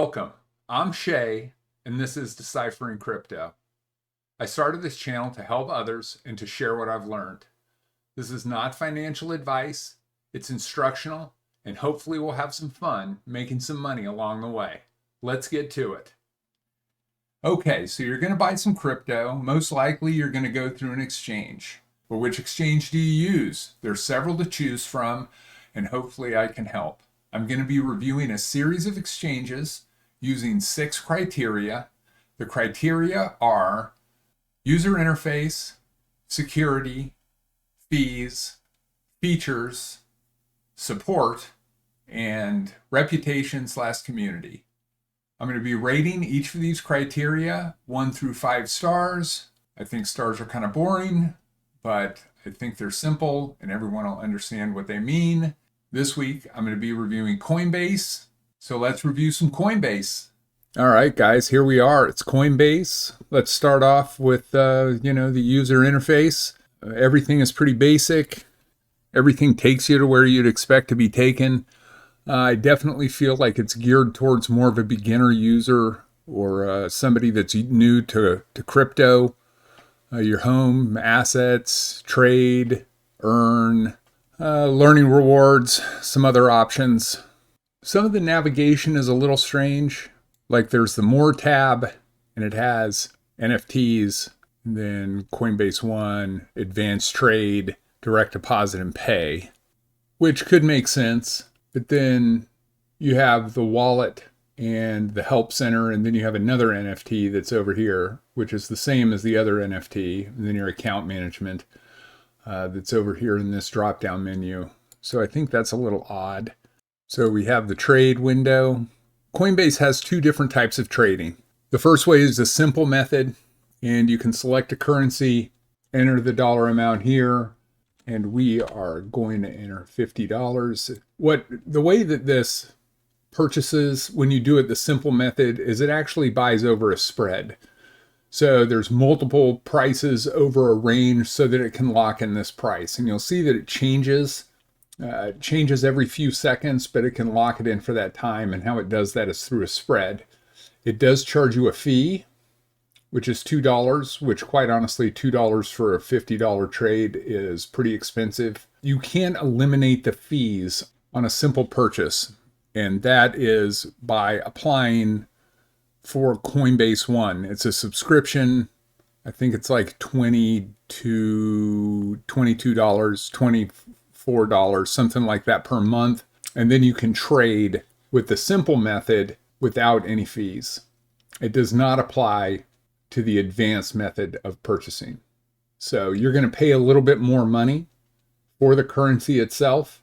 Welcome. I'm Shay, and this is Deciphering Crypto. I started this channel to help others and to share what I've learned. This is not financial advice, it's instructional, and hopefully we'll have some fun making some money along the way. Let's get to it. Okay, so you're going to buy some crypto. Most likely you're going to go through an exchange. But which exchange do you use? There's several to choose from, and hopefully I can help. I'm going to be reviewing a series of exchanges using 6 criteria. The criteria are user interface, security, fees, features, support, and reputation/community. I'm going to be rating each of these criteria 1 through 5 stars. I think stars are kind of boring, but I think they're simple and everyone will understand what they mean. This week, I'm going to be reviewing Coinbase. So let's review some Coinbase. All right, guys, here we are. It's Coinbase. Let's start off with, the user interface. Everything is pretty basic. Everything takes you to where you'd expect to be taken. I definitely feel like it's geared towards more of a beginner user or somebody that's new to crypto. Your home, assets, trade, earn, learning rewards, some other options. Some of the navigation is a little strange. Like there's the More tab, and it has NFTs, then Coinbase One, Advanced Trade, Direct Deposit, and Pay, which could make sense. But then you have the wallet and the help center, and then you have another NFT that's over here, which is the same as the other NFT, and then your account management that's over here in this drop-down menu. So I think that's a little odd. So we have the trade window. Coinbase has 2 different types of trading. The first way is a simple method, and you can select a currency, enter the dollar amount here, and we are going to enter $50. The way that this purchases, when you do it the simple method, is it actually buys over a spread. So there's multiple prices over a range so that it can lock in this price. And you'll see that it changes every few seconds, but it can lock it in for that time. And how it does that is through a spread. It does charge you a fee, which is $2, which quite honestly, $2 for a $50 trade is pretty expensive. You can eliminate the fees on a simple purchase, and that is by applying for Coinbase One. It's a subscription. I think it's like $22, $24, something like that per month. And then you can trade with the simple method without any fees. It does not apply to the advanced method of purchasing. So you're going to pay a little bit more money for the currency itself,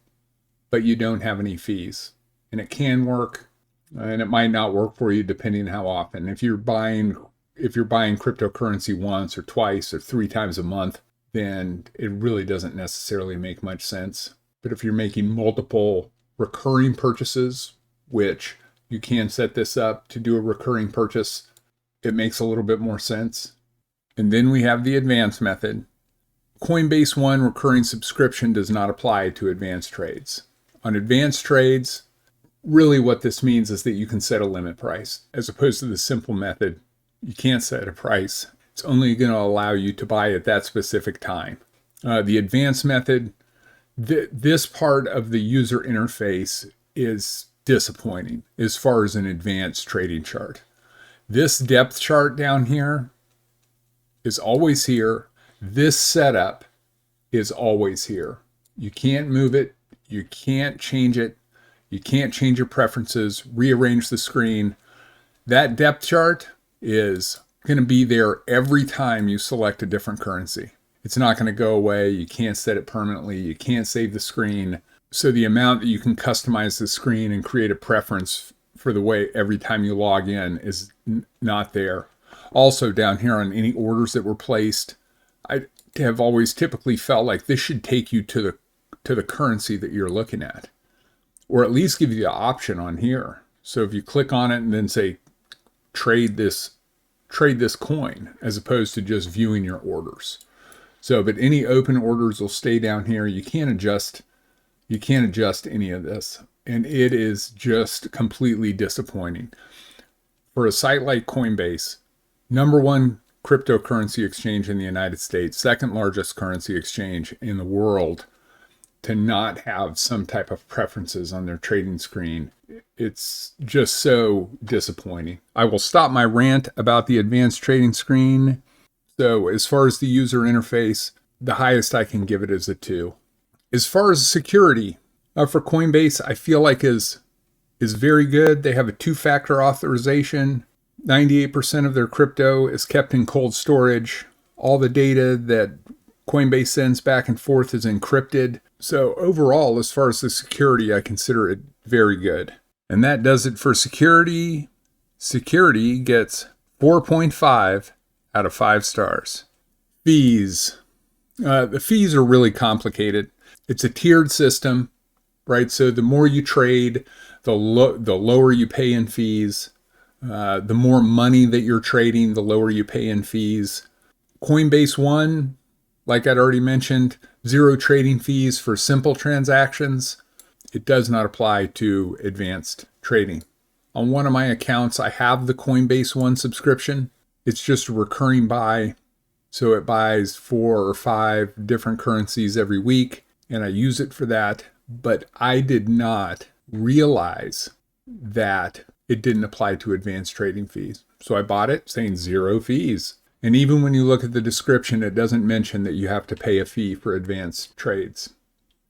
but you don't have any fees. And it can work, and it might not work for you depending on how often. If you're buying cryptocurrency once or twice or 3 times a month, then it really doesn't necessarily make much sense. But if you're making multiple recurring purchases, which you can set this up to do a recurring purchase, it makes a little bit more sense. And then we have the advanced method. Coinbase One recurring subscription does not apply to advanced trades. On advanced trades, really what this means is that you can set a limit price. As opposed to the simple method, you can't set a price. It's only going to allow you to buy at that specific time. The advanced method, this part of the user interface is disappointing as far as an advanced trading chart. This depth chart down here is always here. This setup is always here. You can't move it. You can't change it. You can't change your preferences, rearrange the screen. That depth chart is going to be there every time you select a different currency. It's not going to go away. You can't set it permanently. You can't save the screen. So the amount that you can customize the screen and create a preference for the way every time you log in is not there. Also down here on any orders that were placed, I have always typically felt like this should take you to the currency that you're looking at, or at least give you the option on here. So if you click on it and then say trade this coin, as opposed to just viewing your orders. So, but any open orders will stay down here. You can't adjust any of this. And it is just completely disappointing. for a site like Coinbase, number one cryptocurrency exchange in the United States, second largest currency exchange in the world, to not have some type of preferences on their trading screen, it's just so disappointing. I will stop my rant about the advanced trading screen. So as far as the user interface, the highest I can give it is a 2. As far as security, for Coinbase, I feel like is very good. They have a 2-factor authorization. 98% of their crypto is kept in cold storage. All the data that Coinbase sends back and forth is encrypted. So overall, as far as the security, I consider it very good. And that does it for security. Security gets 4.5 out of 5 stars. Fees. The fees are really complicated. It's a tiered system, right? So the more you trade, the lower you pay in fees. The more money that you're trading, the lower you pay in fees. Coinbase One, like I'd already mentioned, 0 trading fees for simple transactions. It does not apply to advanced trading. On one of my accounts, I have the Coinbase One subscription. It's just a recurring buy. So it buys 4 or 5 different currencies every week, and I use it for that. But I did not realize that it didn't apply to advanced trading fees. So I bought it saying 0 fees. And even when you look at the description, it doesn't mention that you have to pay a fee for advanced trades.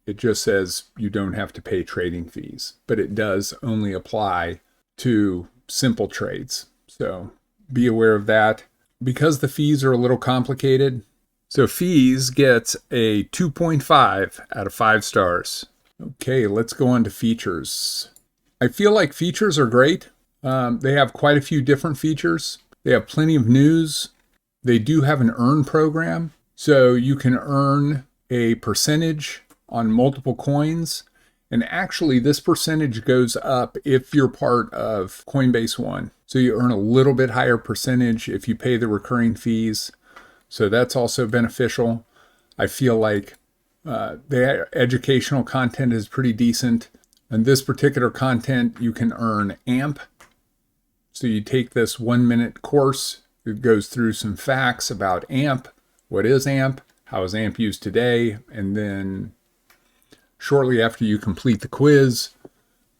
It just says you don't have to pay trading fees, but it does only apply to simple trades. So be aware of that. Because the fees are a little complicated, so fees gets a 2.5 out of 5 stars. Okay, let's go on to features. I feel like features are great. They have quite a few different features. They have plenty of news. They do have an earn program, so you can earn a percentage on multiple coins. And actually, this percentage goes up if you're part of Coinbase One. So you earn a little bit higher percentage if you pay the recurring fees. So that's also beneficial. I feel like the educational content is pretty decent. And this particular content, you can earn AMP. So you take this 1-minute course. It goes through some facts about AMP. What is AMP? How is AMP used today? And then shortly after you complete the quiz,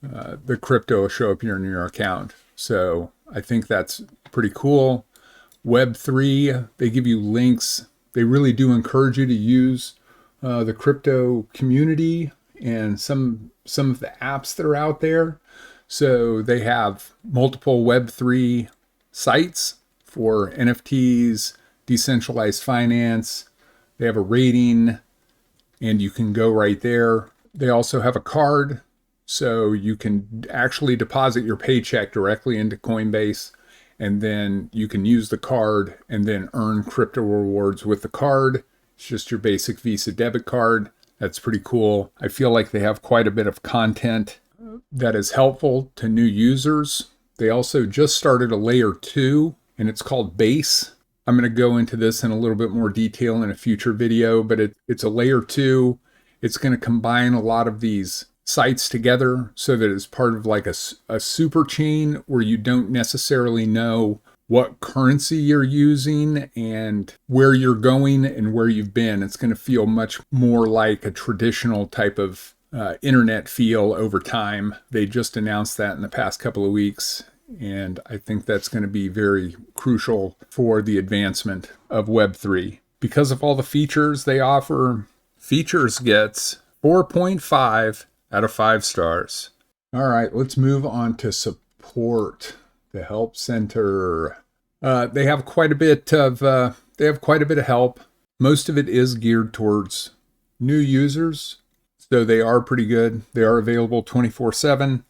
the crypto will show up here in your account. So I think that's pretty cool. Web3, they give you links. They really do encourage you to use the crypto community and some of the apps that are out there. So they have multiple Web3 sites for NFTs, decentralized finance. They have a rating, and you can go right there. They also have a card, so you can actually deposit your paycheck directly into Coinbase, and then you can use the card and then earn crypto rewards with the card. It's just your basic Visa debit card. That's pretty cool. I feel like they have quite a bit of content that is helpful to new users. They also just started a layer 2, and it's called Base. I'm going to go into this in a little bit more detail in a future video, but it's a layer 2. It's going to combine a lot of these sites together so that it's part of like a super chain where you don't necessarily know what currency you're using and where you're going and where you've been. It's going to feel much more like a traditional type of internet feel over time. They just announced that in the past couple of weeks. And I think that's going to be very crucial for the advancement of Web3. Because of all the features they offer, features gets 4.5 out of 5 stars. All right, let's move on to support. The help center. They have quite a bit of help. Most of it is geared towards new users, so they are pretty good. They are available 24/7.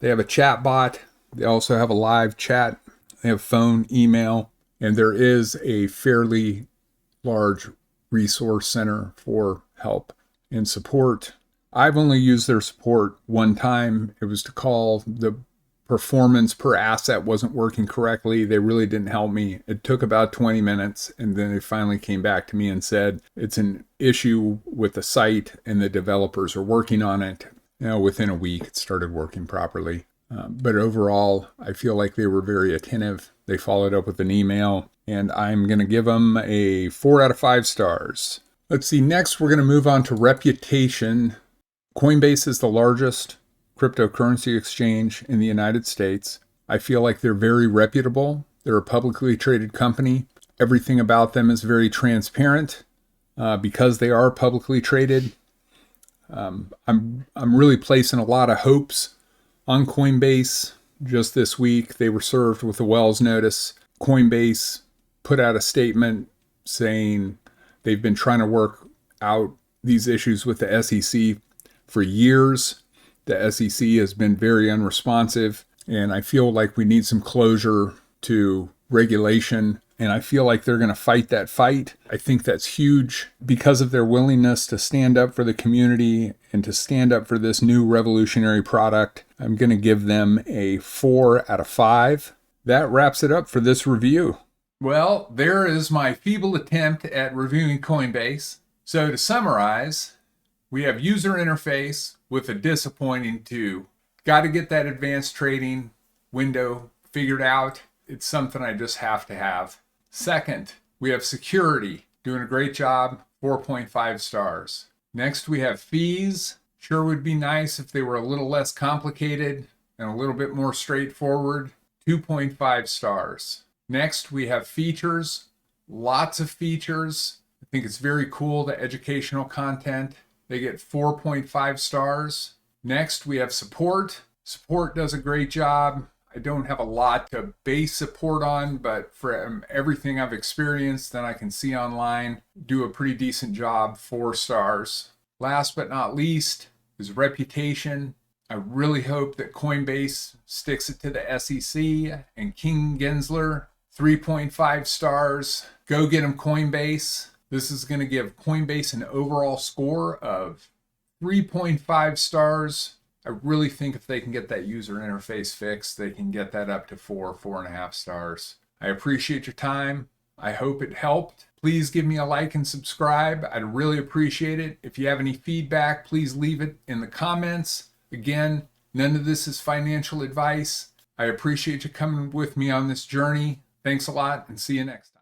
They have a chat bot. They also have a live chat. They have phone, email, and there is a fairly large resource center for help and support. I've only used their support one time. It was to call. The performance per asset wasn't working correctly. They really didn't help me. It took about 20 minutes, and then they finally came back to me and said it's an issue with the site and the developers are working on it. Within a week, it started working properly. But overall, I feel like they were very attentive. They followed up with an email, and I'm going to give them a 4 out of 5 stars. Let's see, next we're going to move on to reputation. Coinbase is the largest cryptocurrency exchange in the United States. I feel like they're very reputable. They're a publicly traded company. Everything about them is very transparent because they are publicly traded. I'm really placing a lot of hopes on Coinbase. Just this week, they were served with a Wells notice. Coinbase put out a statement saying they've been trying to work out these issues with the SEC for years. The SEC has been very unresponsive, and I feel like we need some closure to regulation, and I feel like they're going to fight that fight. I think that's huge because of their willingness to stand up for the community and to stand up for this new revolutionary product. I'm going to give them a 4 out of 5. That wraps it up for this review. Well, there is my feeble attempt at reviewing Coinbase. So to summarize, we have user interface with a disappointing 2. Got to get that advanced trading window figured out. It's something I just have to have. Second, we have security, doing a great job, 4.5 stars. Next, we have fees. Sure would be nice if they were a little less complicated and a little bit more straightforward, 2.5 stars. Next, we have features, lots of features. I think it's very cool, the educational content. They get 4.5 stars. Next, we have support. Support does a great job. I don't have a lot to base support on, but from everything I've experienced that I can see online, do a pretty decent job, 4 stars. Last but not least is reputation. I really hope that Coinbase sticks it to the SEC and King Gensler, 3.5 stars. Go get them, Coinbase. This is going to give Coinbase an overall score of 3.5 stars. I really think if they can get that user interface fixed, they can get that up to 4.5 stars. I appreciate your time. I hope it helped. Please give me a like and subscribe. I'd really appreciate it. If you have any feedback, please leave it in the comments. Again, none of this is financial advice. I appreciate you coming with me on this journey. Thanks a lot, and see you next time.